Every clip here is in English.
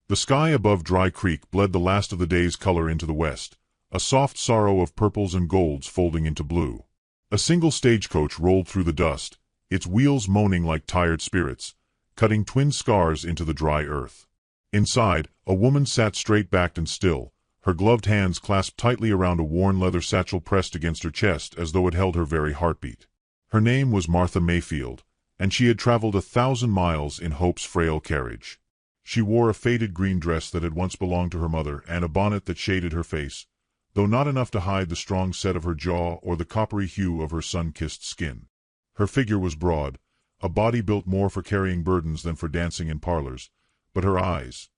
The sky above Dry Creek bled the last of the day's color into the west, a soft sorrow of purples and golds folding into blue. A single stagecoach rolled through the dust, its wheels moaning like tired spirits, cutting twin scars into the dry earth. Inside, a woman sat straight-backed and still, her gloved hands clasped tightly around a worn leather satchel pressed against her chest as though it held her very heartbeat. Her name was Martha Mayfield, and she had traveled 1,000 miles in Hope's frail carriage. She wore a faded green dress that had once belonged to her mother and a bonnet that shaded her face, though not enough to hide the strong set of her jaw or the coppery hue of her sun-kissed skin. Her figure was broad, a body built more for carrying burdens than for dancing in parlors, but her eyes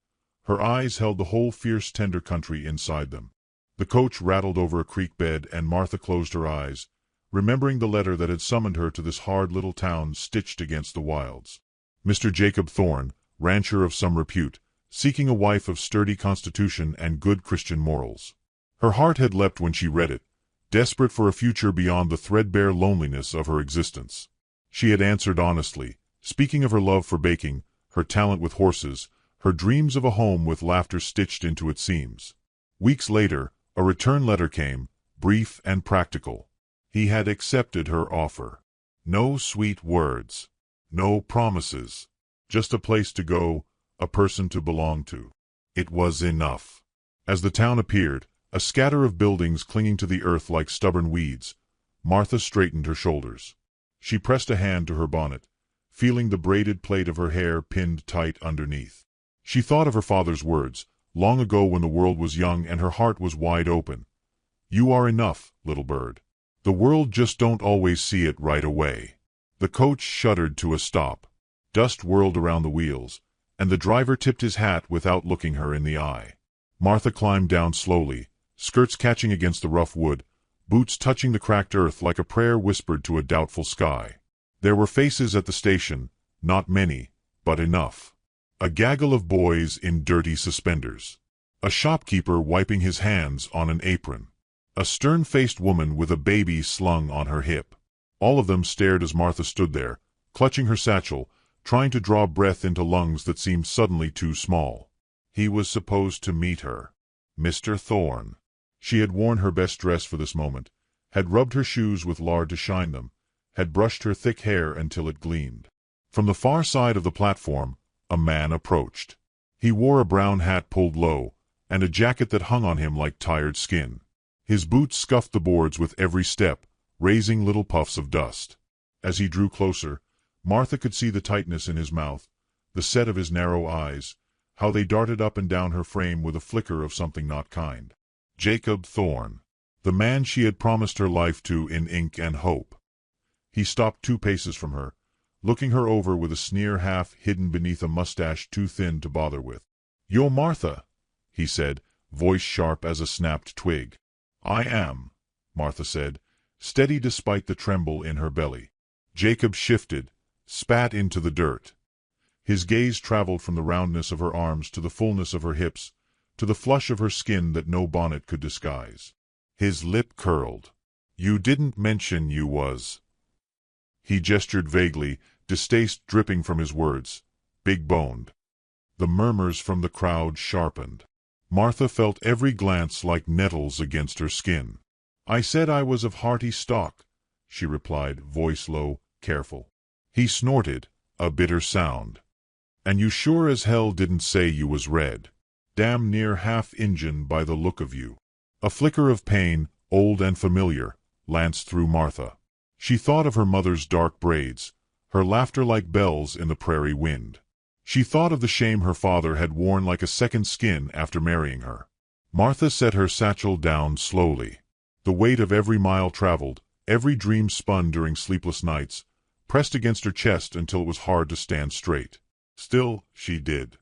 held the whole fierce tender country inside them. The coach rattled over a creek bed and Martha closed her eyes, remembering the letter that had summoned her to this hard little town stitched against the wilds. Mr. Jacob Thorne, rancher of some repute, seeking a wife of sturdy constitution and good Christian morals. Her heart had leapt when she read it, desperate for a future beyond the threadbare loneliness of her existence. She had answered honestly, speaking of her love for baking, her talent with horses, her dreams of a home with laughter stitched into its seams. Weeks later, a return letter came, brief and practical. He had accepted her offer. No sweet words. No promises. Just a place to go, a person to belong to. It was enough. As the town appeared, a scatter of buildings clinging to the earth like stubborn weeds, Martha straightened her shoulders. She pressed a hand to her bonnet, feeling the braided plait of her hair pinned tight underneath. She thought of her father's words, long ago when the world was young and her heart was wide open. "You are enough, little bird. The world just don't always see it right away." The coach shuddered to a stop. Dust whirled around the wheels, and the driver tipped his hat without looking her in the eye. Martha climbed down slowly, skirts catching against the rough wood, boots touching the cracked earth like a prayer whispered to a doubtful sky. There were faces at the station, not many, but enough. A gaggle of boys in dirty suspenders. A shopkeeper wiping his hands on an apron. A stern-faced woman with a baby slung on her hip. All of them stared as Martha stood there, clutching her satchel, trying to draw breath into lungs that seemed suddenly too small. He was supposed to meet her. Mr. Thorne. She had worn her best dress for this moment, had rubbed her shoes with lard to shine them, had brushed her thick hair until it gleamed. From the far side of the platform, a man approached. He wore a brown hat pulled low, and a jacket that hung on him like tired skin. His boots scuffed the boards with every step, raising little puffs of dust. As he drew closer, Martha could see the tightness in his mouth, the set of his narrow eyes, how they darted up and down her frame with a flicker of something not kind. Jacob Thorne. The man she had promised her life to in ink and hope. He stopped 2 paces from her, looking her over with a sneer half hidden beneath a mustache too thin to bother with. "You're Martha," he said, voice sharp as a snapped twig. "I am," Martha said, steady despite the tremble in her belly. Jacob shifted, spat into the dirt. His gaze traveled from the roundness of her arms to the fullness of her hips, to the flush of her skin that no bonnet could disguise. His lip curled. "You didn't mention you was." He gestured vaguely, distaste dripping from his words. "Big-boned." The murmurs from the crowd sharpened. Martha felt every glance like nettles against her skin. "I said I was of hearty stock," she replied, voice low, careful. He snorted, a bitter sound. "And you sure as hell didn't say you was red. Damn near half Injun by the look of you." A flicker of pain, old and familiar, lanced through Martha. She thought of her mother's dark braids, her laughter like bells in the prairie wind. She thought of the shame her father had worn like a second skin after marrying her. Martha set her satchel down slowly. The weight of every mile traveled, every dream spun during sleepless nights, pressed against her chest until it was hard to stand straight. Still, she did.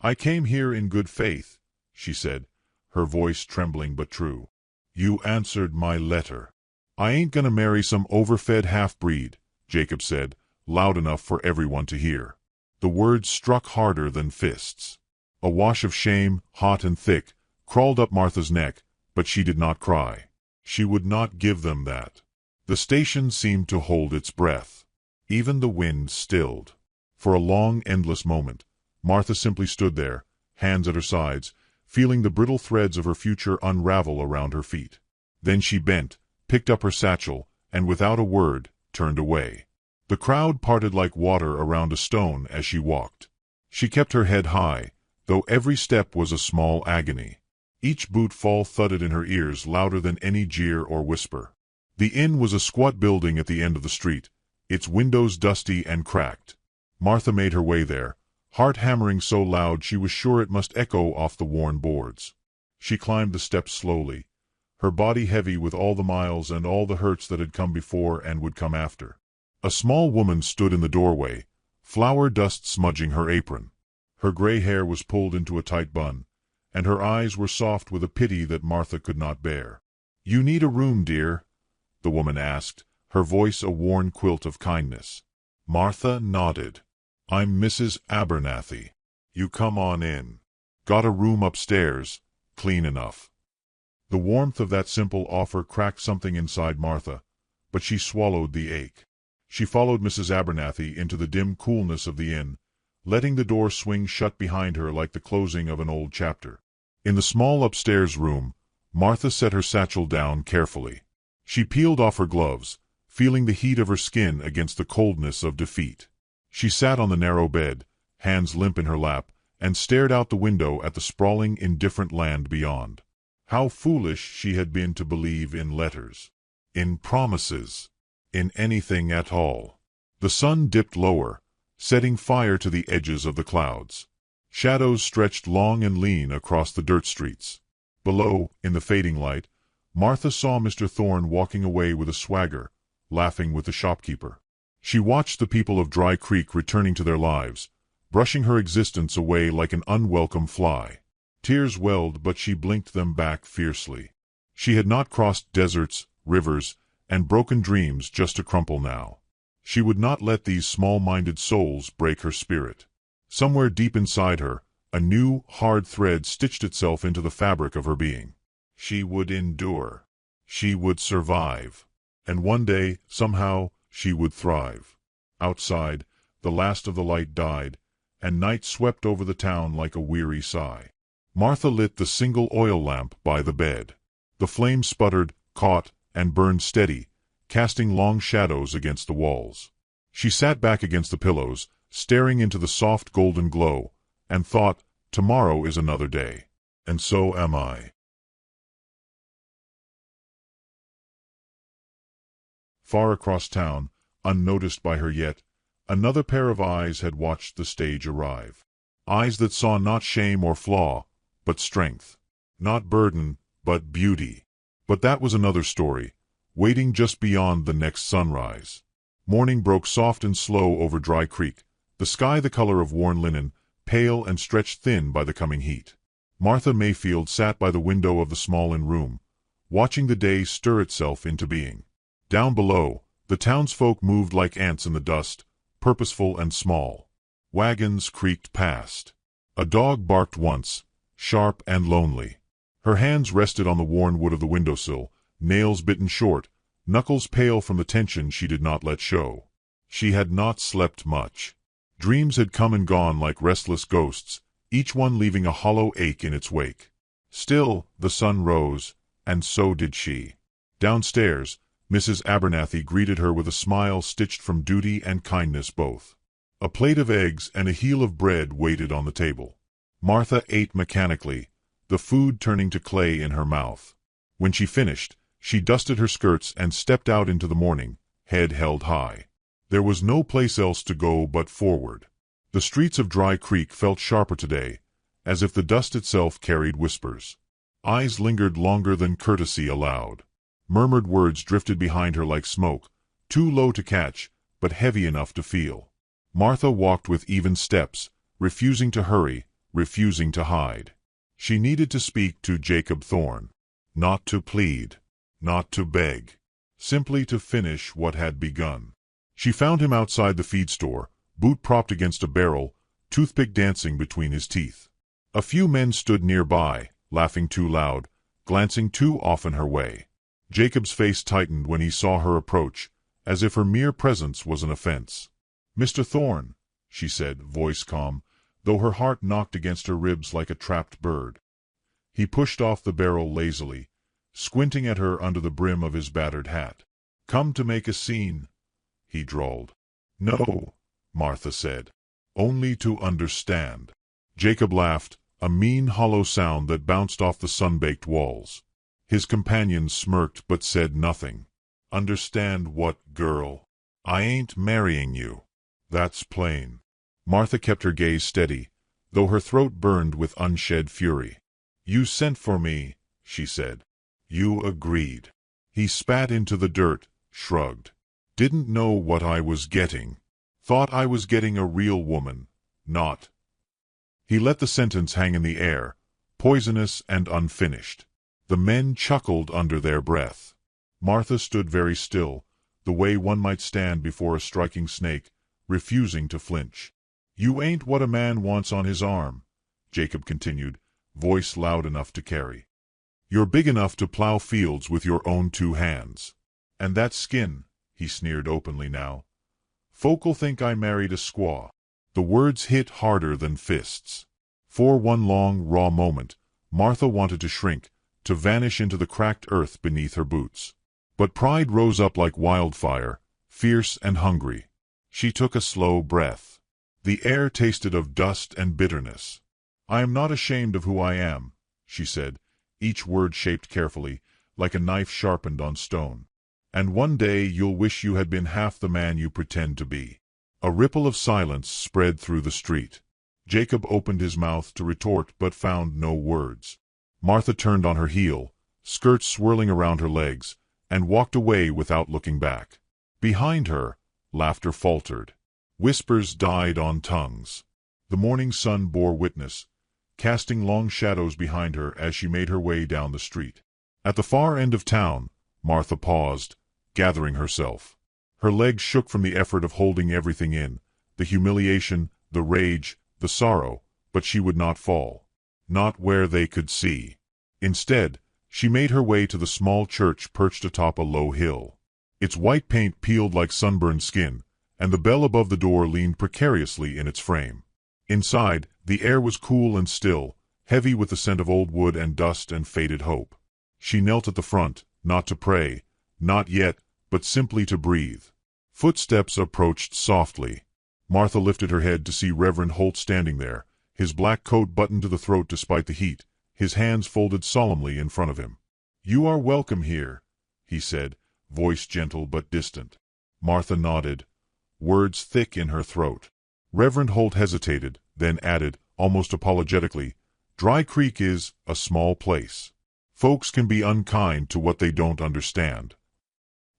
"I came here in good faith," she said, her voice trembling but true. "You answered my letter." "I ain't gonna marry some overfed half-breed," Jacob said, loud enough for everyone to hear. The words struck harder than fists. A wash of shame, hot and thick, crawled up Martha's neck, but she did not cry. She would not give them that. The station seemed to hold its breath. Even the wind stilled. For a long, endless moment, Martha simply stood there, hands at her sides, feeling the brittle threads of her future unravel around her feet. Then she bent, picked up her satchel, and without a word, turned away. The crowd parted like water around a stone as she walked. She kept her head high, though every step was a small agony. Each boot fall thudded in her ears louder than any jeer or whisper. The inn was a squat building at the end of the street, its windows dusty and cracked. Martha made her way there, heart hammering so loud she was sure it must echo off the worn boards. She climbed the steps slowly, her body heavy with all the miles and all the hurts that had come before and would come after. A small woman stood in the doorway, flour dust smudging her apron. Her gray hair was pulled into a tight bun, and her eyes were soft with a pity that Martha could not bear. "You need a room, dear?" the woman asked, her voice a worn quilt of kindness. Martha nodded. "I'm Mrs. Abernathy. You come on in. Got a room upstairs, clean enough." The warmth of that simple offer cracked something inside Martha, but she swallowed the ache. She followed Mrs. Abernathy into the dim coolness of the inn, letting the door swing shut behind her like the closing of an old chapter. In the small upstairs room, Martha set her satchel down carefully. She peeled off her gloves, feeling the heat of her skin against the coldness of defeat. She sat on the narrow bed, hands limp in her lap, and stared out the window at the sprawling, indifferent land beyond. How foolish she had been to believe in letters, in promises, in anything at all. The sun dipped lower, setting fire to the edges of the clouds. Shadows stretched long and lean across the dirt streets. Below, in the fading light, Martha saw Mr. Thorne walking away with a swagger, laughing with the shopkeeper. She watched the people of Dry Creek returning to their lives, brushing her existence away like an unwelcome fly. Tears welled, but she blinked them back fiercely. She had not crossed deserts, rivers, and broken dreams just to crumple now. She would not let these small-minded souls break her spirit. Somewhere deep inside her, a new, hard thread stitched itself into the fabric of her being. She would endure. She would survive. And one day, somehow, she would thrive. Outside, the last of the light died, and night swept over the town like a weary sigh. Martha lit the single oil lamp by the bed. The flame sputtered, caught, and burned steady, casting long shadows against the walls. She sat back against the pillows, staring into the soft golden glow, and thought, tomorrow is another day. And so am I. Far across town, unnoticed by her yet, another pair of eyes had watched the stage arrive. Eyes that saw not shame or flaw, but strength. Not burden, but beauty. But that was another story, waiting just beyond the next sunrise. Morning broke soft and slow over Dry Creek, the sky the color of worn linen, pale and stretched thin by the coming heat. Martha Mayfield sat by the window of the small inn room, watching the day stir itself into being. Down below, the townsfolk moved like ants in the dust, purposeful and small. Wagons creaked past. A dog barked once, sharp and lonely. Her hands rested on the worn wood of the windowsill, nails bitten short, knuckles pale from the tension she did not let show. She had not slept much. Dreams had come and gone like restless ghosts, each one leaving a hollow ache in its wake. Still, the sun rose, and so did she. Downstairs, Mrs. Abernathy greeted her with a smile stitched from duty and kindness both. A plate of eggs and a heel of bread waited on the table. Martha ate mechanically, the food turning to clay in her mouth. When she finished, she dusted her skirts and stepped out into the morning, head held high. There was no place else to go but forward. The streets of Dry Creek felt sharper today, as if the dust itself carried whispers. Eyes lingered longer than courtesy allowed. Murmured words drifted behind her like smoke, too low to catch, but heavy enough to feel. Martha walked with even steps, refusing to hurry, refusing to hide. She needed to speak to Jacob Thorne. Not to plead, not to beg, simply to finish what had begun. She found him outside the feed store, boot propped against a barrel, toothpick dancing between his teeth. A few men stood nearby, laughing too loud, glancing too often her way. Jacob's face tightened when he saw her approach, as if her mere presence was an offense. "Mr. Thorne," she said, voice calm, though her heart knocked against her ribs like a trapped bird. He pushed off the barrel lazily, squinting at her under the brim of his battered hat. "Come to make a scene," he drawled. "No," Martha said. "Only to understand." Jacob laughed, a mean hollow sound that bounced off the sun-baked walls. His companion smirked but said nothing. "Understand what, girl? I ain't marrying you. That's plain." Martha kept her gaze steady, though her throat burned with unshed fury. "You sent for me," she said. "You agreed." He spat into the dirt, shrugged. "Didn't know what I was getting. Thought I was getting a real woman, not—" He let the sentence hang in the air, poisonous and unfinished. The men chuckled under their breath. Martha stood very still, the way one might stand before a striking snake, refusing to flinch. "You ain't what a man wants on his arm," Jacob continued, voice loud enough to carry. "You're big enough to plow fields with your own 2 hands. And that skin," he sneered openly now. "Folk'll think I married a squaw." The words hit harder than fists. For one long, raw moment, Martha wanted to shrink, to vanish into the cracked earth beneath her boots. But pride rose up like wildfire, fierce and hungry. She took a slow breath. The air tasted of dust and bitterness. "I am not ashamed of who I am," she said, each word shaped carefully, like a knife sharpened on stone. "And one day you'll wish you had been half the man you pretend to be." A ripple of silence spread through the street. Jacob opened his mouth to retort but found no words. Martha turned on her heel, skirts swirling around her legs, and walked away without looking back. Behind her, laughter faltered. Whispers died on tongues. The morning sun bore witness, casting long shadows behind her as she made her way down the street. At the far end of town, Martha paused, gathering herself. Her legs shook from the effort of holding everything in, the humiliation, the rage, the sorrow, but she would not fall. Not where they could see. Instead, she made her way to the small church perched atop a low hill. Its white paint peeled like sunburned skin, and the bell above the door leaned precariously in its frame. Inside, the air was cool and still, heavy with the scent of old wood and dust and faded hope. She knelt at the front, not to pray, not yet, but simply to breathe. Footsteps approached softly. Martha lifted her head to see Reverend Holt standing there, his black coat buttoned to the throat despite the heat, his hands folded solemnly in front of him. "You are welcome here," he said, voice gentle but distant. Martha nodded, words thick in her throat. Reverend Holt hesitated, then added, almost apologetically, "Dry Creek is a small place. Folks can be unkind to what they don't understand."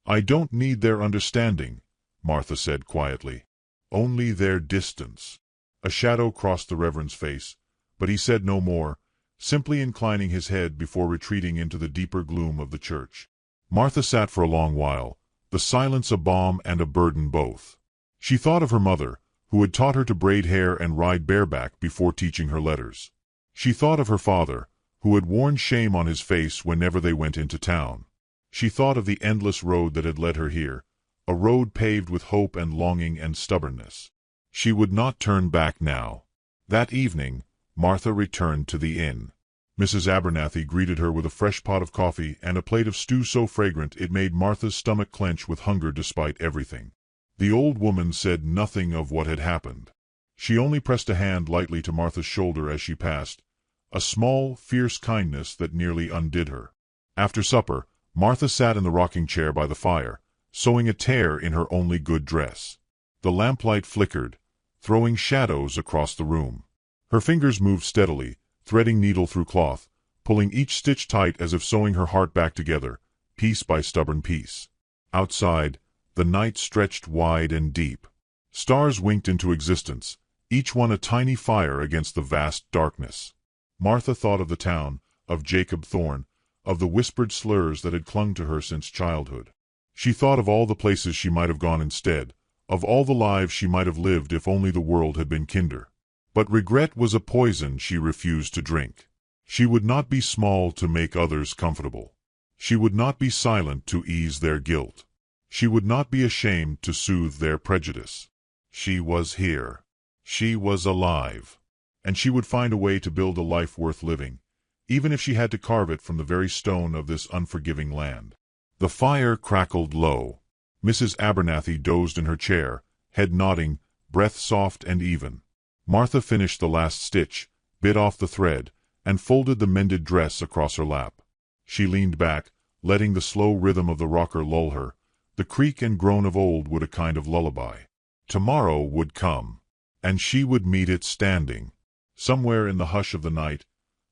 "I don't need their understanding," Martha said quietly. "Only their distance." A shadow crossed the Reverend's face, but he said no more, simply inclining his head before retreating into the deeper gloom of the church. Martha sat for a long while, the silence a balm and a burden both. She thought of her mother, who had taught her to braid hair and ride bareback before teaching her letters. She thought of her father, who had worn shame on his face whenever they went into town. She thought of the endless road that had led her here, a road paved with hope and longing and stubbornness. She would not turn back now. That evening, Martha returned to the inn. Mrs. Abernathy greeted her with a fresh pot of coffee and a plate of stew so fragrant it made Martha's stomach clench with hunger despite everything. The old woman said nothing of what had happened. She only pressed a hand lightly to Martha's shoulder as she passed, a small, fierce kindness that nearly undid her. After supper, Martha sat in the rocking chair by the fire, sewing a tear in her only good dress. The lamplight flickered, throwing shadows across the room. Her fingers moved steadily, threading needle through cloth, pulling each stitch tight as if sewing her heart back together, piece by stubborn piece. Outside, the night stretched wide and deep. Stars winked into existence, each one a tiny fire against the vast darkness. Martha thought of the town, of Jacob Thorne, of the whispered slurs that had clung to her since childhood. She thought of all the places she might have gone instead, of all the lives she might have lived if only the world had been kinder. But regret was a poison she refused to drink. She would not be small to make others comfortable. She would not be silent to ease their guilt. She would not be ashamed to soothe their prejudice. She was here. She was alive. and she would find a way to build a life worth living, even if she had to carve it from the very stone of this unforgiving land. The fire crackled low. Mrs. Abernathy dozed in her chair, head nodding, breath soft and even. Martha finished the last stitch, bit off the thread, and folded the mended dress across her lap. She leaned back, letting the slow rhythm of the rocker lull her. The creak and groan of old would a kind of lullaby. Tomorrow would come, and she would meet it standing. Somewhere in the hush of the night,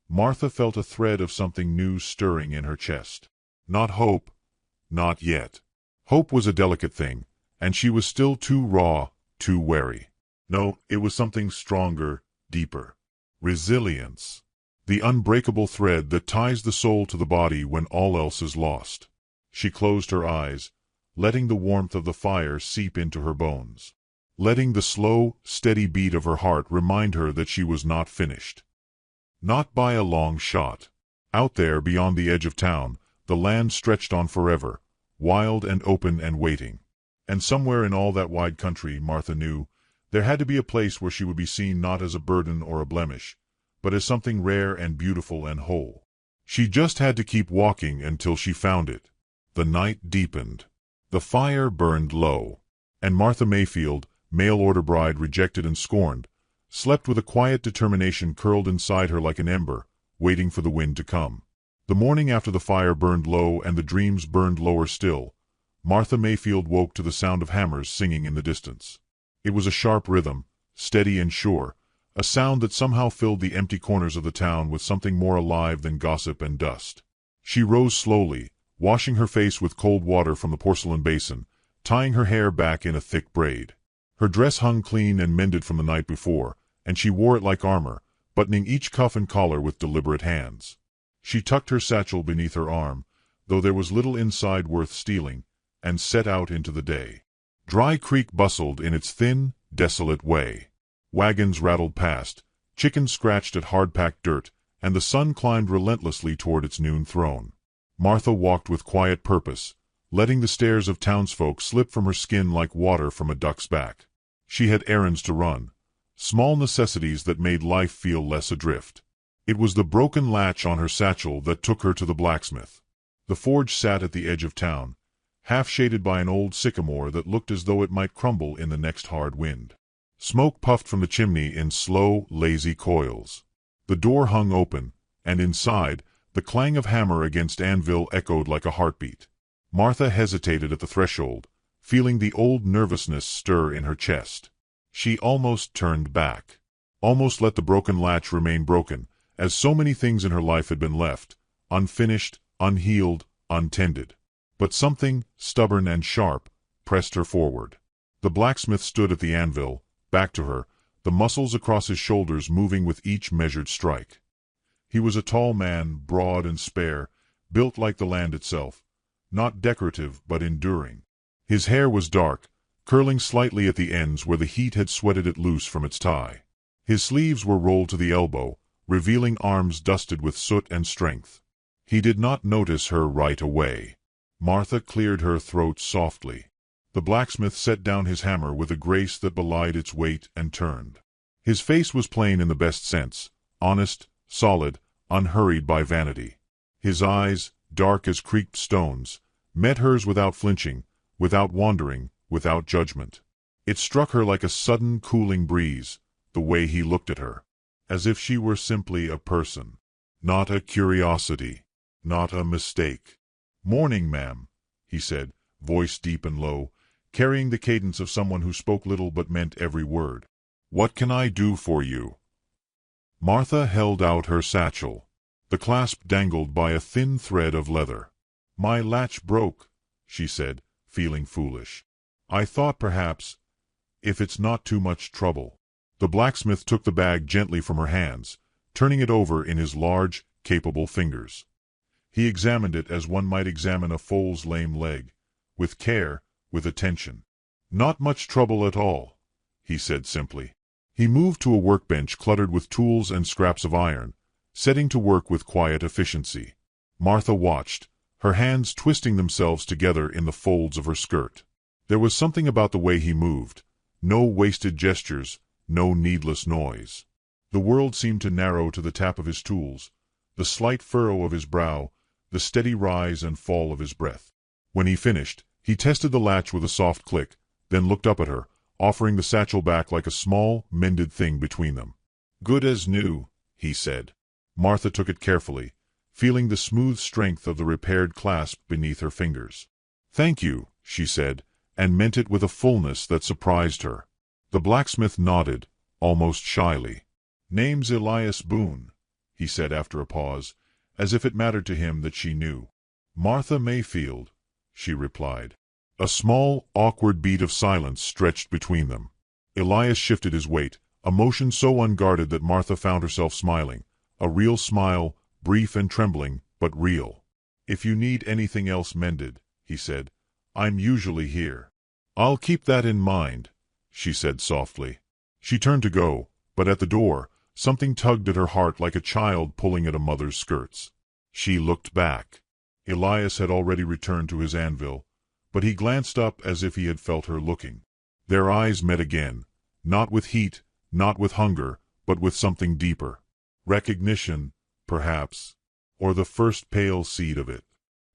Martha felt a thread of something new stirring in her chest. Not hope, not yet. Hope was a delicate thing, and she was still too raw, too wary. No, it was something stronger, deeper. Resilience. The unbreakable thread that ties the soul to the body when all else is lost. She closed her eyes, letting the warmth of the fire seep into her bones. Letting the slow, steady beat of her heart remind her that she was not finished. Not by a long shot. Out there, beyond the edge of town, the land stretched on forever, wild and open and waiting. And somewhere in all that wide country, Martha knew, there had to be a place where she would be seen not as a burden or a blemish, but as something rare and beautiful and whole. She just had to keep walking until she found it. The night deepened. The fire burned low. And Martha Mayfield, mail-order bride rejected and scorned, slept with a quiet determination curled inside her like an ember, waiting for the wind to come. The morning after the fire burned low and the dreams burned lower still, Martha Mayfield woke to the sound of hammers singing in the distance. It was a sharp rhythm, steady and sure, a sound that somehow filled the empty corners of the town with something more alive than gossip and dust. She rose slowly, washing her face with cold water from the porcelain basin, tying her hair back in a thick braid. Her dress hung clean and mended from the night before, and she wore it like armor, buttoning each cuff and collar with deliberate hands. She tucked her satchel beneath her arm, though there was little inside worth stealing, and set out into the day. Dry Creek bustled in its thin, desolate way. Wagons rattled past, chickens scratched at hard-packed dirt, and the sun climbed relentlessly toward its noon throne. Martha walked with quiet purpose, letting the stares of townsfolk slip from her skin like water from a duck's back. She had errands to run, small necessities that made life feel less adrift. It was the broken latch on her satchel that took her to the blacksmith. The forge sat at the edge of town, half shaded by an old sycamore that looked as though it might crumble in the next hard wind. Smoke puffed from the chimney in slow, lazy coils. The door hung open, and inside, the clang of hammer against anvil echoed like a heartbeat. Martha hesitated at the threshold, feeling the old nervousness stir in her chest. She almost turned back. Almost let the broken latch remain broken, as so many things in her life had been left, unfinished, unhealed, untended. But something, stubborn and sharp, pressed her forward. The blacksmith stood at the anvil, back to her, the muscles across his shoulders moving with each measured strike. He was a tall man, broad and spare, built like the land itself, not decorative but enduring. His hair was dark, curling slightly at the ends where the heat had sweated it loose from its tie. His sleeves were rolled to the elbow, revealing arms dusted with soot and strength. He did not notice her right away. Martha cleared her throat softly. The blacksmith set down his hammer with a grace that belied its weight and turned. His face was plain in the best sense, honest, solid, unhurried by vanity. His eyes, dark as creaked stones, met hers without flinching, without wandering, without judgment. It struck her like a sudden cooling breeze, the way he looked at her, as if she were simply a person, not a curiosity, not a mistake. "Morning, ma'am," he said, voice deep and low, carrying the cadence of someone who spoke little but meant every word. "What can I do for you?" Martha held out her satchel. The clasp dangled by a thin thread of leather. "My latch broke," she said, feeling foolish. "I thought perhaps, if it's not too much trouble." The blacksmith took the bag gently from her hands, turning it over in his large, capable fingers. He examined it as one might examine a foal's lame leg, with care, with attention. "Not much trouble at all," he said simply. He moved to a workbench cluttered with tools and scraps of iron, setting to work with quiet efficiency. Martha watched, her hands twisting themselves together in the folds of her skirt. There was something about the way he moved, no wasted gestures, no needless noise. The world seemed to narrow to the tap of his tools, the slight furrow of his brow, the steady rise and fall of his breath. When he finished, he tested the latch with a soft click, then looked up at her, offering the satchel back like a small, mended thing between them. "Good as new," he said. Martha took it carefully, feeling the smooth strength of the repaired clasp beneath her fingers. "Thank you," she said, and meant it with a fullness that surprised her. The blacksmith nodded, almost shyly. "Name's Elias Boone," he said after a pause, as if it mattered to him that she knew. "Martha Mayfield," she replied. A small, awkward beat of silence stretched between them. Elias shifted his weight, a motion so unguarded that Martha found herself smiling, a real smile, brief and trembling, but real. "If you need anything else mended," he said, "I'm usually here." "I'll keep that in mind," she said softly. She turned to go, but at the door, something tugged at her heart like a child pulling at a mother's skirts. She looked back. Elias had already returned to his anvil, but he glanced up as if he had felt her looking. Their eyes met again, not with heat, not with hunger, but with something deeper. Recognition, perhaps, or the first pale seed of it.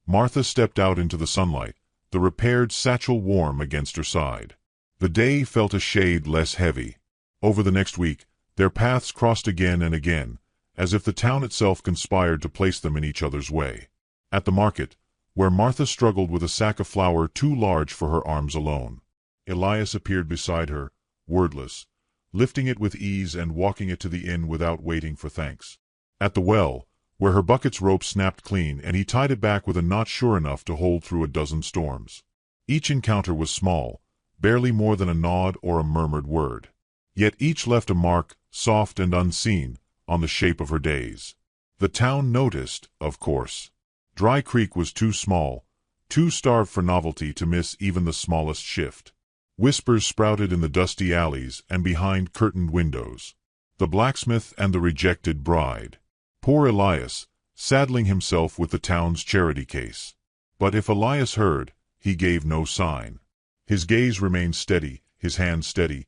Martha stepped out into the sunlight, the repaired satchel warm against her side. The day felt a shade less heavy. Over the next week, their paths crossed again and again, as if the town itself conspired to place them in each other's way. At the market, where Martha struggled with a sack of flour too large for her arms alone, Elias appeared beside her, wordless, lifting it with ease and walking it to the inn without waiting for thanks. At the well, where her bucket's rope snapped clean and he tied it back with a knot sure enough to hold through a dozen storms. Each encounter was small, barely more than a nod or a murmured word. Yet each left a mark, soft and unseen, on the shape of her days. The town noticed, of course. Dry Creek was too small, too starved for novelty to miss even the smallest shift. Whispers sprouted in the dusty alleys and behind curtained windows. The blacksmith and the rejected bride. Poor Elias, saddling himself with the town's charity case. But if Elias heard, he gave no sign. His gaze remained steady, his hand steady,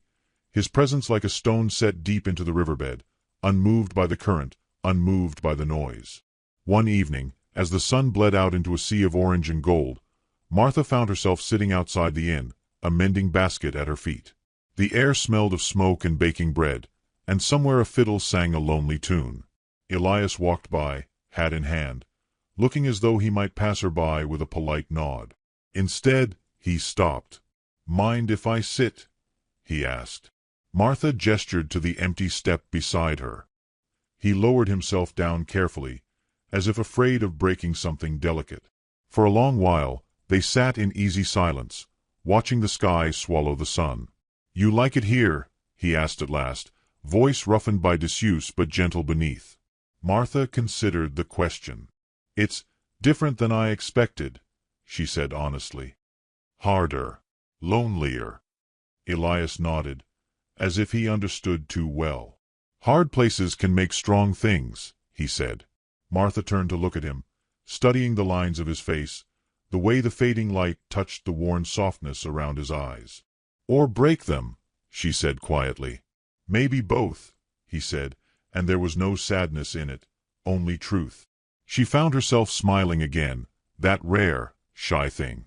his presence like a stone set deep into the riverbed, unmoved by the current, unmoved by the noise. One evening, as the sun bled out into a sea of orange and gold, Martha found herself sitting outside the inn, a mending basket at her feet. The air smelled of smoke and baking bread, and somewhere a fiddle sang a lonely tune. Elias walked by, hat in hand, looking as though he might pass her by with a polite nod. Instead, he stopped. "Mind if I sit?" he asked. Martha gestured to the empty step beside her. He lowered himself down carefully, as if afraid of breaking something delicate. For a long while, they sat in easy silence, watching the sky swallow the sun. "You like it here?" he asked at last, voice roughened by disuse but gentle beneath. Martha considered the question. "It's different than I expected," she said honestly. "Harder. Lonelier." Elias nodded, as if he understood too well. "Hard places can make strong things," he said. Martha turned to look at him, studying the lines of his face, the way the fading light touched the worn softness around his eyes. "Or break them," she said quietly. "Maybe both," he said, and there was no sadness in it, only truth. She found herself smiling again, that rare, shy thing.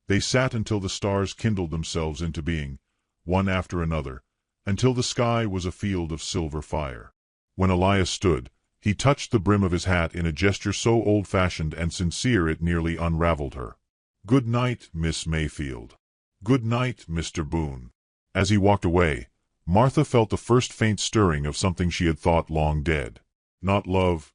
They sat until the stars kindled themselves into being, one after another, until the sky was a field of silver fire. When Elias stood, he touched the brim of his hat in a gesture so old-fashioned and sincere it nearly unraveled her. "Good night, Miss Mayfield." "Good night, Mr. Boone." As he walked away, Martha felt the first faint stirring of something she had thought long dead. Not love,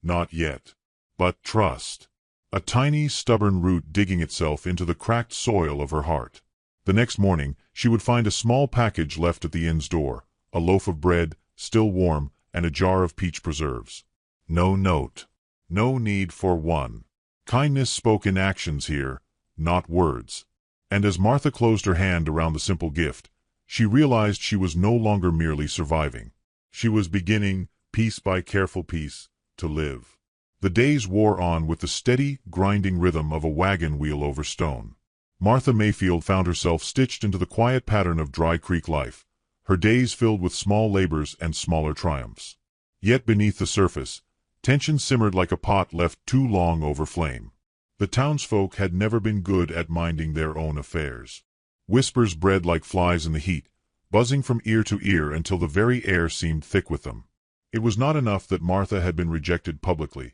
not yet, but trust. A tiny, stubborn root digging itself into the cracked soil of her heart. The next morning, she would find a small package left at the inn's door, a loaf of bread, still warm, and a jar of peach preserves. No note. No need for one. Kindness spoke in actions here, not words. And as Martha closed her hand around the simple gift, she realized she was no longer merely surviving. She was beginning, piece by careful piece, to live. The days wore on with the steady, grinding rhythm of a wagon wheel over stone. Martha Mayfield found herself stitched into the quiet pattern of Dry Creek life, her days filled with small labors and smaller triumphs. Yet beneath the surface, tension simmered like a pot left too long over flame. The townsfolk had never been good at minding their own affairs. Whispers bred like flies in the heat, buzzing from ear to ear until the very air seemed thick with them. It was not enough that Martha had been rejected publicly.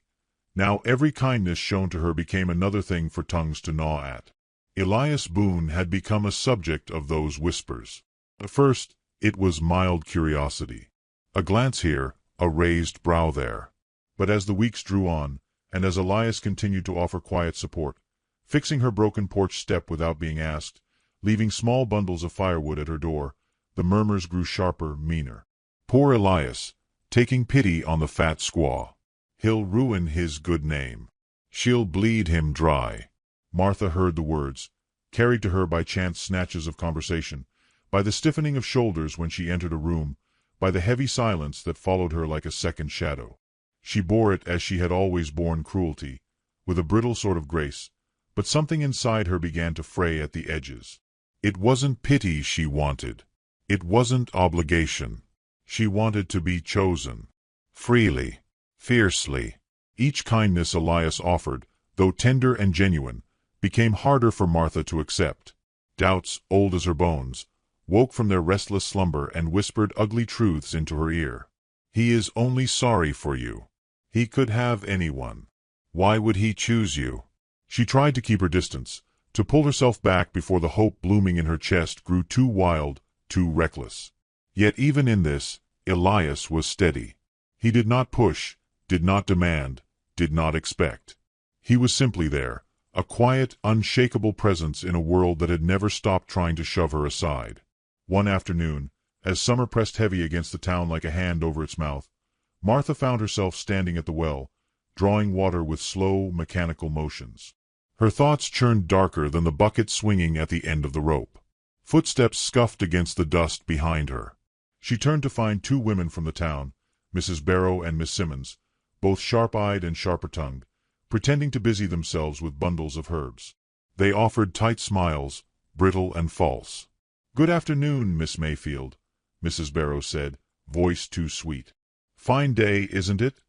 Now every kindness shown to her became another thing for tongues to gnaw at. Elias Boone had become a subject of those whispers. At first, it was mild curiosity. A glance here, a raised brow there. But as the weeks drew on, and as Elias continued to offer quiet support, fixing her broken porch step without being asked, leaving small bundles of firewood at her door, the murmurs grew sharper, meaner. Poor Elias, taking pity on the fat squaw. He'll ruin his good name. She'll bleed him dry. Martha heard the words, carried to her by chance snatches of conversation, by the stiffening of shoulders when she entered a room, by the heavy silence that followed her like a second shadow. She bore it as she had always borne cruelty, with a brittle sort of grace, but something inside her began to fray at the edges. It wasn't pity she wanted. It wasn't obligation. She wanted to be chosen. Freely. Fiercely. Each kindness Elias offered, though tender and genuine, became harder for Martha to accept. Doubts, old as her bones, woke from their restless slumber and whispered ugly truths into her ear. He is only sorry for you. He could have anyone. Why would he choose you? She tried to keep her distance, to pull herself back before the hope blooming in her chest grew too wild, too reckless. Yet even in this, Elias was steady. He did not push, did not demand, did not expect. He was simply there, a quiet, unshakable presence in a world that had never stopped trying to shove her aside. One afternoon, as summer pressed heavy against the town like a hand over its mouth, Martha found herself standing at the well, drawing water with slow, mechanical motions. Her thoughts churned darker than the bucket swinging at the end of the rope. Footsteps scuffed against the dust behind her. She turned to find two women from the town, Mrs. Barrow and Miss Simmons, both sharp-eyed and sharper-tongued, pretending to busy themselves with bundles of herbs. They offered tight smiles, brittle and false. "Good afternoon, Miss Mayfield," Mrs. Barrow said, voice too sweet. "Fine day, isn't it?"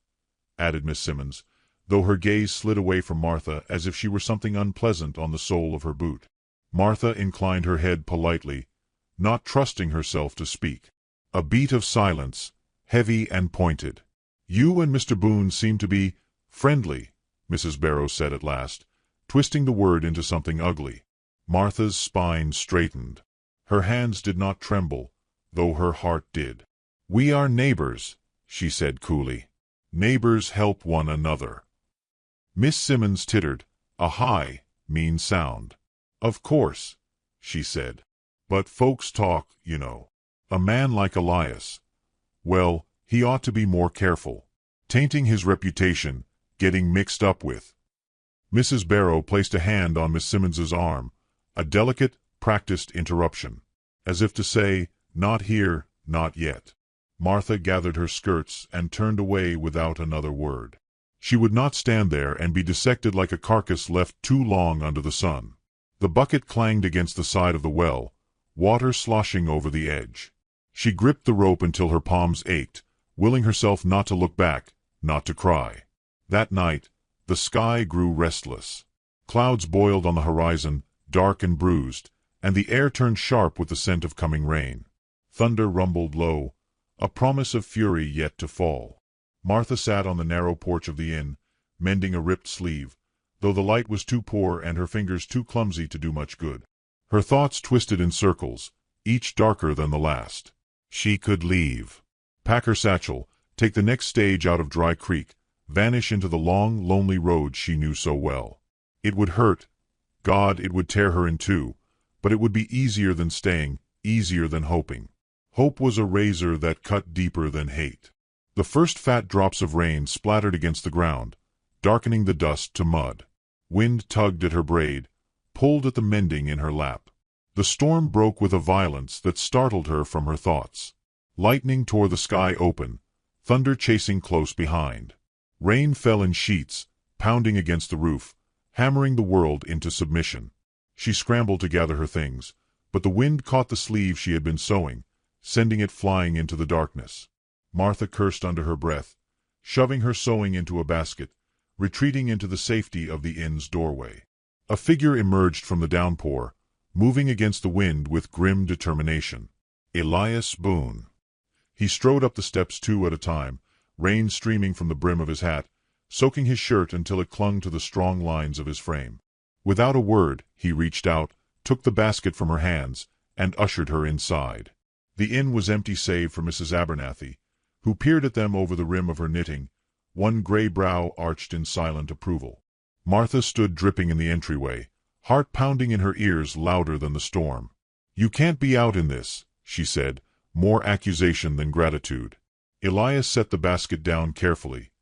added Miss Simmons, though her gaze slid away from Martha as if she were something unpleasant on the sole of her boot. Martha inclined her head politely, not trusting herself to speak. A beat of silence, heavy and pointed. "You and Mr. Boone seem to be friendly," Mrs. Barrow said at last, twisting the word into something ugly. Martha's spine straightened. Her hands did not tremble, though her heart did. "We are neighbors," she said coolly. "Neighbors help one another." Miss Simmons tittered, a high, mean sound. "Of course," she said. "But folks talk, you know. A man like Elias. Well, he ought to be more careful. Tainting his reputation, getting mixed up with." Mrs. Barrow placed a hand on Miss Simmons's arm, a delicate, practiced interruption, as if to say, "Not here, not yet." Martha gathered her skirts and turned away without another word. She would not stand there and be dissected like a carcass left too long under the sun. The bucket clanged against the side of the well, water sloshing over the edge. She gripped the rope until her palms ached, willing herself not to look back, not to cry. That night, the sky grew restless. Clouds boiled on the horizon, dark and bruised, and the air turned sharp with the scent of coming rain. Thunder rumbled low, a promise of fury yet to fall. Martha sat on the narrow porch of the inn, mending a ripped sleeve, though the light was too poor and her fingers too clumsy to do much good. Her thoughts twisted in circles, each darker than the last. She could leave. Pack her satchel, take the next stage out of Dry Creek, vanish into the long, lonely road she knew so well. It would hurt. God, it would tear her in two, but it would be easier than staying, easier than hoping. Hope was a razor that cut deeper than hate. The first fat drops of rain splattered against the ground, darkening the dust to mud. Wind tugged at her braid, pulled at the mending in her lap. The storm broke with a violence that startled her from her thoughts. Lightning tore the sky open, thunder chasing close behind. Rain fell in sheets, pounding against the roof, hammering the world into submission. She scrambled to gather her things, but the wind caught the sleeve she had been sewing, sending it flying into the darkness. Martha cursed under her breath, shoving her sewing into a basket, retreating into the safety of the inn's doorway. A figure emerged from the downpour, moving against the wind with grim determination. Elias Boone. He strode up the steps 2 at a time, rain streaming from the brim of his hat, soaking his shirt until it clung to the strong lines of his frame. Without a word, he reached out, took the basket from her hands, and ushered her inside. The inn was empty save for Mrs. Abernathy, who peered at them over the rim of her knitting, one gray brow arched in silent approval. Martha stood dripping in the entryway, heart pounding in her ears louder than the storm. "You can't be out in this," she said, more accusation than gratitude. Elias set the basket down carefully,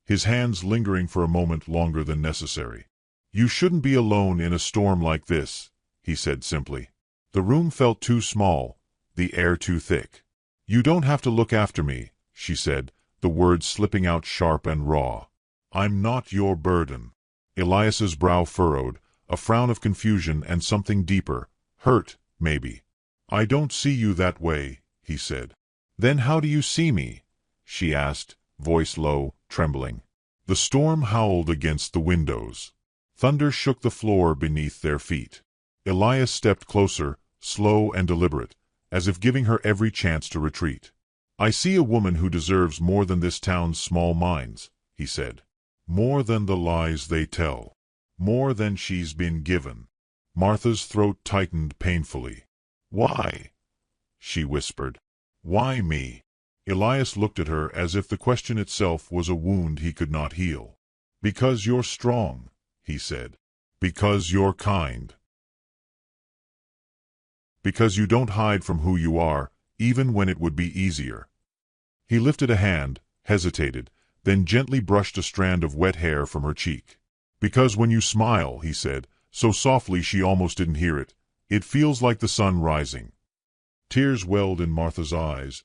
his hands lingering for a moment longer than necessary. "You shouldn't be alone in a storm like this," he said simply. The room felt too small, the air too thick. "You don't have to look after me," she said, the words slipping out sharp and raw. "I'm not your burden." Elias's brow furrowed, a frown of confusion and something deeper, hurt, maybe. "I don't see you that way," he said. "Then how do you see me?" she asked, voice low, trembling. The storm howled against the windows. Thunder shook the floor beneath their feet. Elias stepped closer, slow and deliberate, as if giving her every chance to retreat. "I see a woman who deserves more than this town's small minds," he said. "More than the lies they tell. More than she's been given." Martha's throat tightened painfully. "Why?" she whispered. "Why me?" Elias looked at her as if the question itself was a wound he could not heal. "Because you're strong," he said. "Because you're kind. Because you don't hide from who you are, even when it would be easier." He lifted a hand, hesitated, then gently brushed a strand of wet hair from her cheek. "Because when you smile," he said, so softly she almost didn't hear it, "it feels like the sun rising." Tears welled in Martha's eyes,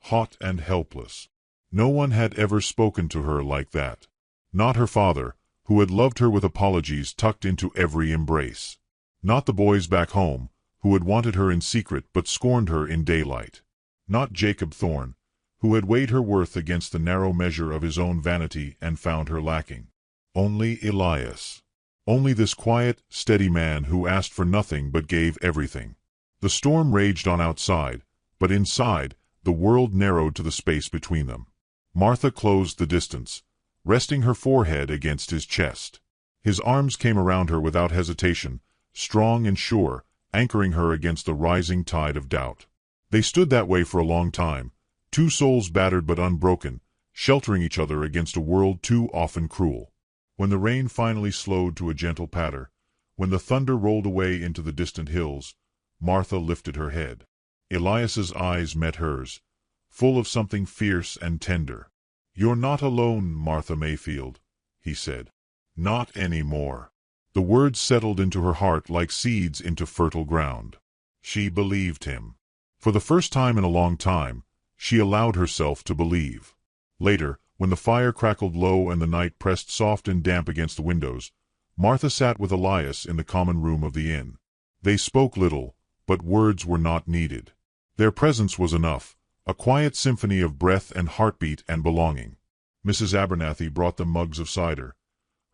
hot and helpless. No one had ever spoken to her like that. Not her father, who had loved her with apologies tucked into every embrace. Not the boys back home, who had wanted her in secret but scorned her in daylight. Not Jacob Thorne, who had weighed her worth against the narrow measure of his own vanity and found her lacking. Only Elias. Only this quiet, steady man who asked for nothing but gave everything. The storm raged on outside, but inside, the world narrowed to the space between them. Martha closed the distance, resting her forehead against his chest. His arms came around her without hesitation, strong and sure, anchoring her against the rising tide of doubt. They stood that way for a long time, two souls battered but unbroken, sheltering each other against a world too often cruel. When the rain finally slowed to a gentle patter, when the thunder rolled away into the distant hills, Martha lifted her head. Elias's eyes met hers, full of something fierce and tender. "You're not alone, Martha Mayfield," he said. "Not anymore." The words settled into her heart like seeds into fertile ground. She believed him. For the first time in a long time, she allowed herself to believe. Later, when the fire crackled low and the night pressed soft and damp against the windows, Martha sat with Elias in the common room of the inn. They spoke little, but words were not needed. Their presence was enough, a quiet symphony of breath and heartbeat and belonging. Mrs. Abernathy brought them mugs of cider,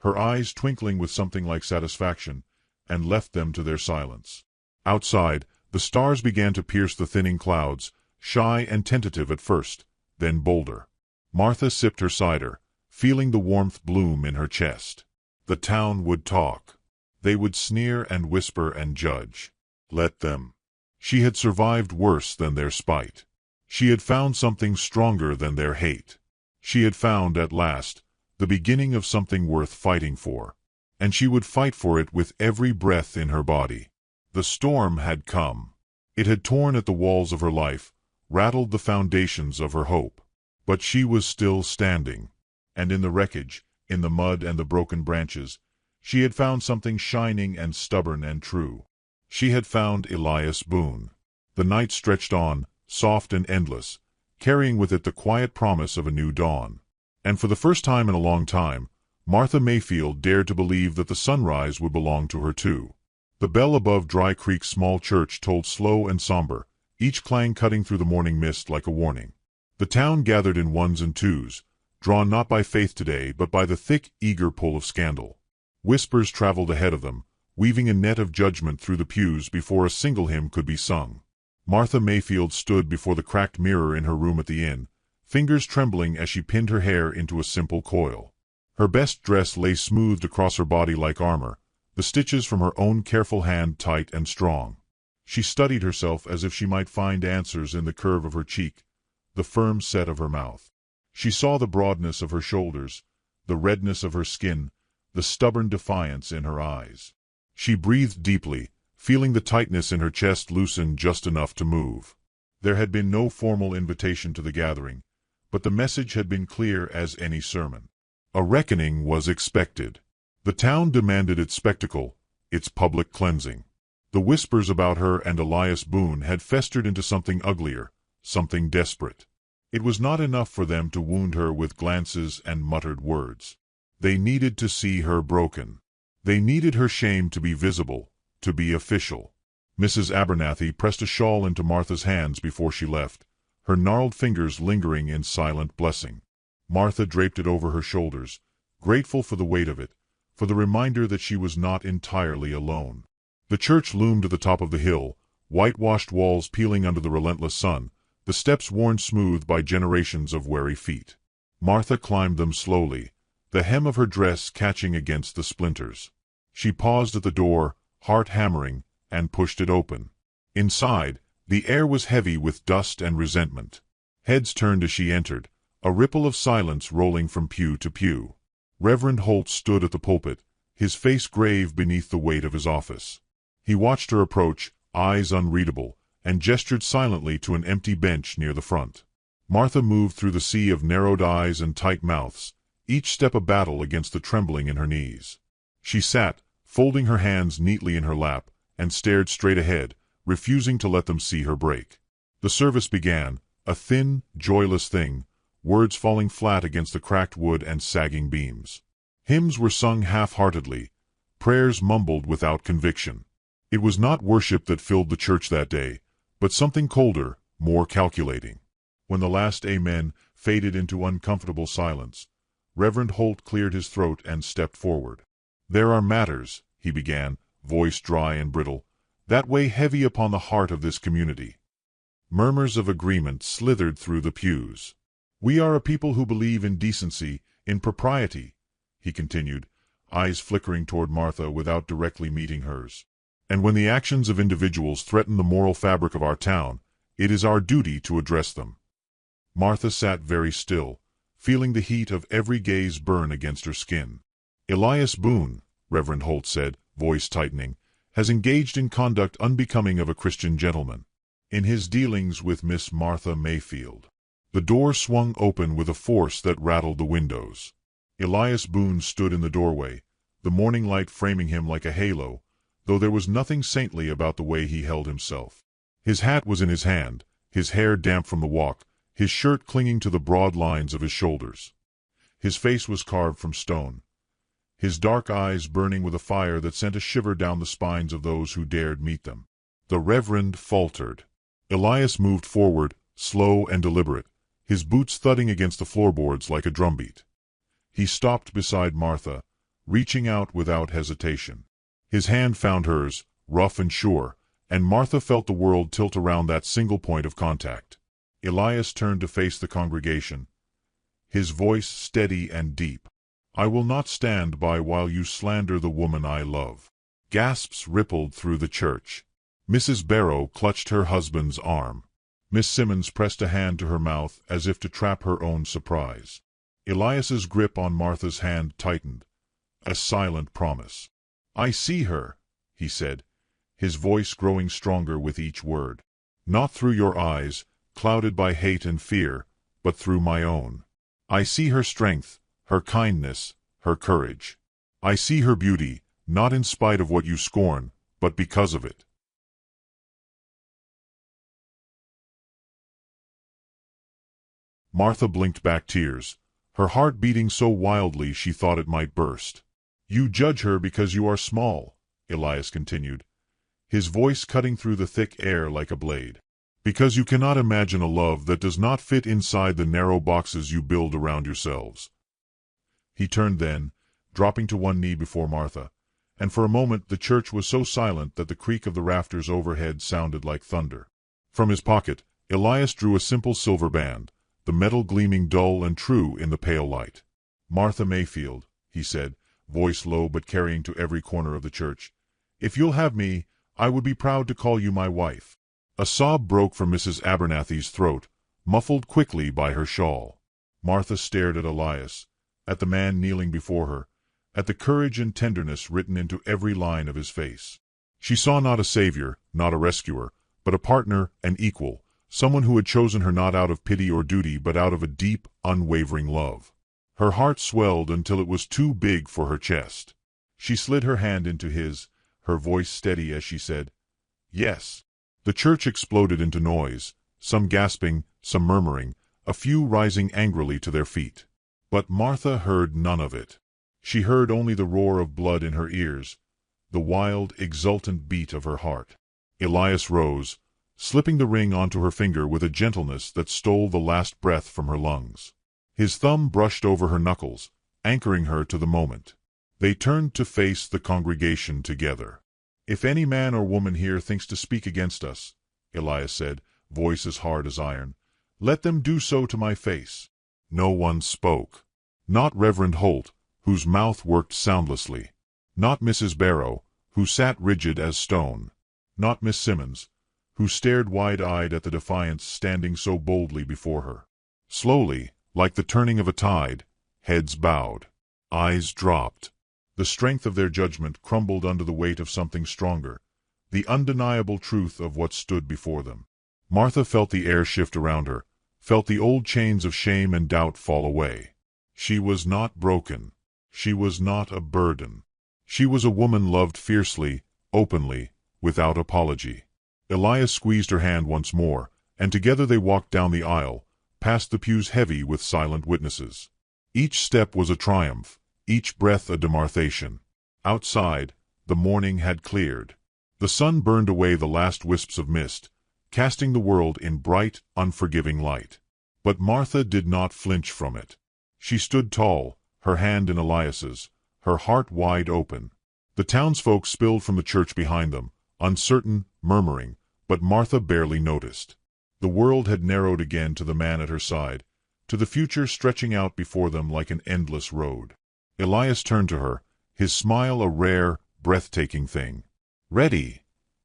her eyes twinkling with something like satisfaction, and left them to their silence. Outside, the stars began to pierce the thinning clouds, shy and tentative at first, then bolder. Martha sipped her cider, feeling the warmth bloom in her chest. The town would talk. They would sneer and whisper and judge. Let them. She had survived worse than their spite. She had found something stronger than their hate. She had found, at last, the beginning of something worth fighting for. And she would fight for it with every breath in her body. The storm had come. It had torn at the walls of her life, rattled the foundations of her hope. But she was still standing. And in the wreckage, in the mud and the broken branches, she had found something shining and stubborn and true. She had found Elias Boone. The night stretched on, soft and endless, carrying with it the quiet promise of a new dawn. And for the first time in a long time, Martha Mayfield dared to believe that the sunrise would belong to her too. The bell above Dry Creek's small church tolled slow and somber, each clang cutting through the morning mist like a warning. The town gathered in ones and twos, drawn not by faith today but by the thick, eager pull of scandal. Whispers traveled ahead of them, weaving a net of judgment through the pews before a single hymn could be sung. Martha Mayfield stood before the cracked mirror in her room at the inn, fingers trembling as she pinned her hair into a simple coil. Her best dress lay smoothed across her body like armor, the stitches from her own careful hand tight and strong. She studied herself as if she might find answers in the curve of her cheek, the firm set of her mouth. She saw the broadness of her shoulders, the redness of her skin, the stubborn defiance in her eyes. She breathed deeply, feeling the tightness in her chest loosen just enough to move. There had been no formal invitation to the gathering, but the message had been clear as any sermon. A reckoning was expected. The town demanded its spectacle, its public cleansing. The whispers about her and Elias Boone had festered into something uglier, something desperate. It was not enough for them to wound her with glances and muttered words. They needed to see her broken. They needed her shame to be visible, to be official. Mrs. Abernathy pressed a shawl into Martha's hands before she left, her gnarled fingers lingering in silent blessing. Martha draped it over her shoulders, grateful for the weight of it, for the reminder that she was not entirely alone. The church loomed at the top of the hill, whitewashed walls peeling under the relentless sun, the steps worn smooth by generations of wary feet. Martha climbed them slowly, the hem of her dress catching against the splinters. She paused at the door, heart hammering, and pushed it open. Inside, the air was heavy with dust and resentment. Heads turned as she entered, a ripple of silence rolling from pew to pew. Reverend Holt stood at the pulpit, his face grave beneath the weight of his office. He watched her approach, eyes unreadable, and gestured silently to an empty bench near the front. Martha moved through the sea of narrowed eyes and tight mouths, each step a battle against the trembling in her knees. She sat, folding her hands neatly in her lap, and stared straight ahead, refusing to let them see her break. The service began, a thin, joyless thing, words falling flat against the cracked wood and sagging beams. Hymns were sung half-heartedly, prayers mumbled without conviction. It was not worship that filled the church that day, but something colder, more calculating. When the last amen faded into uncomfortable silence, Reverend Holt cleared his throat and stepped forward. "There are matters," he began, voice dry and brittle, "that weigh heavy upon the heart of this community." Murmurs of agreement slithered through the pews. "We are a people who believe in decency, in propriety," he continued, eyes flickering toward Martha without directly meeting hers. "And when the actions of individuals threaten the moral fabric of our town, it is our duty to address them." Martha sat very still, feeling the heat of every gaze burn against her skin. "Elias Boone," Reverend Holt said, voice tightening, "has engaged in conduct unbecoming of a Christian gentleman. In his dealings with Miss Martha Mayfield." The door swung open with a force that rattled the windows. Elias Boone stood in the doorway, the morning light framing him like a halo, though there was nothing saintly about the way he held himself. His hat was in his hand, his hair damp from the walk, his shirt clinging to the broad lines of his shoulders. His face was carved from stone, his dark eyes burning with a fire that sent a shiver down the spines of those who dared meet them. The Reverend faltered. Elias moved forward, slow and deliberate, his boots thudding against the floorboards like a drumbeat. He stopped beside Martha, reaching out without hesitation. His hand found hers, rough and sure, and Martha felt the world tilt around that single point of contact. Elias turned to face the congregation, his voice steady and deep. "I will not stand by while you slander the woman I love." Gasps rippled through the church. Mrs. Barrow clutched her husband's arm. Miss Simmons pressed a hand to her mouth as if to trap her own surprise. Elias's grip on Martha's hand tightened, a silent promise. "I see her," he said, his voice growing stronger with each word. "Not through your eyes, clouded by hate and fear, but through my own. I see her strength, her kindness, her courage. I see her beauty, not in spite of what you scorn, but because of it." Martha blinked back tears, her heart beating so wildly she thought it might burst. "You judge her because you are small," Elias continued, his voice cutting through the thick air like a blade. Because you cannot imagine a love that does not fit inside the narrow boxes you build around yourselves. He turned then, dropping to one knee before Martha, and for a moment the church was so silent that the creak of the rafters overhead sounded like thunder. From his pocket, Elias drew a simple silver band, the metal gleaming dull and true in the pale light. "Martha Mayfield," he said, voice low but carrying to every corner of the church, "if you'll have me, I would be proud to call you my wife." A sob broke from Mrs. Abernathy's throat, muffled quickly by her shawl. Martha stared at Elias, at the man kneeling before her, at the courage and tenderness written into every line of his face. She saw not a savior, not a rescuer, but a partner, an equal, someone who had chosen her not out of pity or duty but out of a deep, unwavering love. Her heart swelled until it was too big for her chest. She slid her hand into his, her voice steady as she said, "Yes." The church exploded into noise, some gasping, some murmuring, a few rising angrily to their feet. But Martha heard none of it. She heard only the roar of blood in her ears, the wild, exultant beat of her heart. Elias rose, slipping the ring onto her finger with a gentleness that stole the last breath from her lungs. His thumb brushed over her knuckles, anchoring her to the moment. They turned to face the congregation together. "If any man or woman here thinks to speak against us," Elias said, voice as hard as iron, "let them do so to my face." No one spoke. Not Reverend Holt, whose mouth worked soundlessly. Not Mrs. Barrow, who sat rigid as stone. Not Miss Simmons, who stared wide-eyed at the defiance standing so boldly before her. Slowly, like the turning of a tide, heads bowed, eyes dropped. The strength of their judgment crumbled under the weight of something stronger, the undeniable truth of what stood before them. Martha felt the air shift around her, felt the old chains of shame and doubt fall away. She was not broken. She was not a burden. She was a woman loved fiercely, openly, without apology. Elias squeezed her hand once more, and together they walked down the aisle, past the pews heavy with silent witnesses. Each step was a triumph, each breath a demarcation. Outside, the morning had cleared. The sun burned away the last wisps of mist, casting the world in bright, unforgiving light. But Martha did not flinch from it. She stood tall, her hand in Elias's, her heart wide open. The townsfolk spilled from the church behind them, uncertain, murmuring, but Martha barely noticed. The world had narrowed again to the man at her side, to the future stretching out before them like an endless road. Elias turned to her, his smile a rare, breathtaking thing. "Ready?"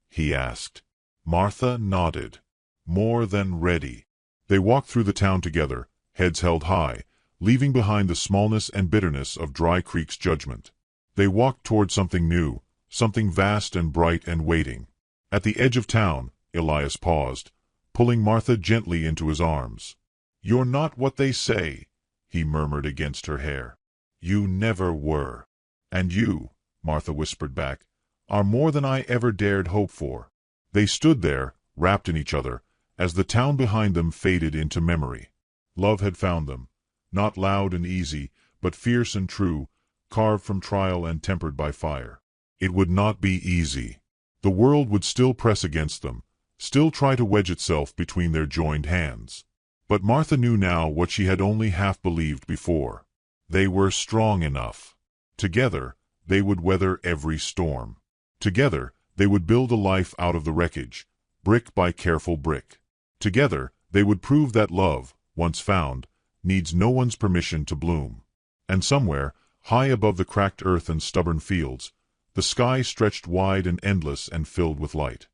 he asked. Martha nodded. More than ready. They walked through the town together, heads held high, leaving behind the smallness and bitterness of Dry Creek's judgment. They walked toward something new, something vast and bright and waiting. At the edge of town, Elias paused, pulling Martha gently into his arms. "You're not what they say," he murmured against her hair. "You never were." "And you," Martha whispered back, "are more than I ever dared hope for." They stood there, wrapped in each other, as the town behind them faded into memory. Love had found them, not loud and easy, but fierce and true, carved from trial and tempered by fire. It would not be easy. The world would still press against them, still try to wedge itself between their joined hands. But Martha knew now what she had only half believed before. They were strong enough. Together, they would weather every storm. Together, they would build a life out of the wreckage, brick by careful brick. Together, they would prove that love, once found, needs no one's permission to bloom. And somewhere, high above the cracked earth and stubborn fields, the sky stretched wide and endless and filled with light.